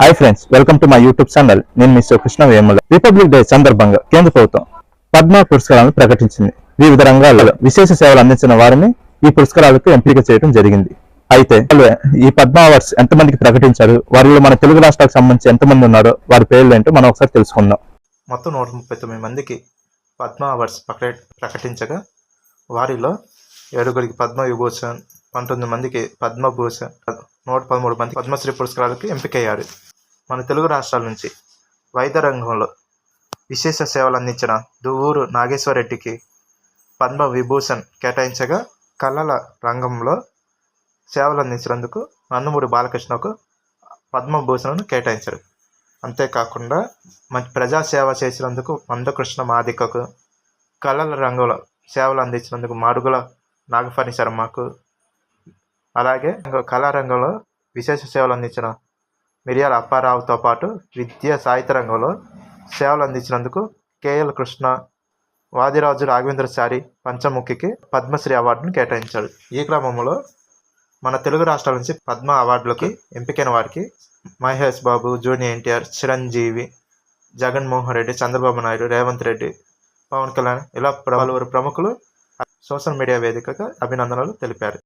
Hi friends, welcome to my YouTube channel. నేను Mister Krishna Vemula. Republic Day సందర్భంగా కేంద్ర ప్రభుత్వం పద్మ పురస్కారాలను ప్రకటించింది. వివిధ రంగాల్లో విశేష సేవలు అందించిన వారిని ఈ పురస్కారాలకు ఎంపిక చేయడం జరిగింది. అయితే ఈ పద్మ అవార్డ్స్ ఎంతమందికి ప్రకటించారు, వారిలో మన తెలుగు రాష్ట్రాలకు సంబంధించి ఎంతమంది ఉన్నారో వారి పేర్లు ఏంటో మనం ఒకసారి తెలుసుకుందాం. మొత్తం 139 మందికి పద్మ అవార్డ్స్ ప్రకటించగా వారిలో 7గురికి పద్మ విభూషణ్, 19 మందికి పద్మభూషణ్, 113 మంది పద్మశ్రీ పురస్కారాలకు ఎంపికయ్యారు. మన తెలుగు రాష్ట్రాల నుంచి వైద్య రంగంలో విశేష సేవలు అందించిన దువ్వూరు నాగేశ్వరరెడ్డికి పద్మ విభూషణ్ కేటాయించగా, కళల రంగంలో సేవలు అందించినందుకు నందమూరి బాలకృష్ణకు పద్మభూషణ్ను కేటాయించారు. అంతేకాకుండా మంచి ప్రజాసేవ చేసినందుకు మందకృష్ణ మాదికకు, కళల రంగంలో సేవలు అందించినందుకు మాడుగుల నాగఫణి శర్మకు, అలాగే కళారంగంలో విశేష సేవలు అందించిన మిరియాల అప్పారావుతో పాటు విద్యా సాహిత్య రంగంలో సేవలు అందించినందుకు కేఎల్ కృష్ణ, వాదిరాజు రాఘవేంద్రచారి పంచముఖికి పద్మశ్రీ అవార్డును కేటాయించాడు. ఈ క్రమంలో మన తెలుగు రాష్ట్రాల నుంచి పద్మ అవార్డులకి ఎంపికైన వారికి మహేష్ బాబు, జూనియర్ ఎన్టీఆర్, చిరంజీవి, జగన్మోహన్ రెడ్డి, చంద్రబాబు నాయుడు, రేవంత్ రెడ్డి, పవన్ కళ్యాణ్ ఇలా పలువురు ప్రముఖులు సోషల్ మీడియా వేదికగా అభినందనలు తెలిపారు.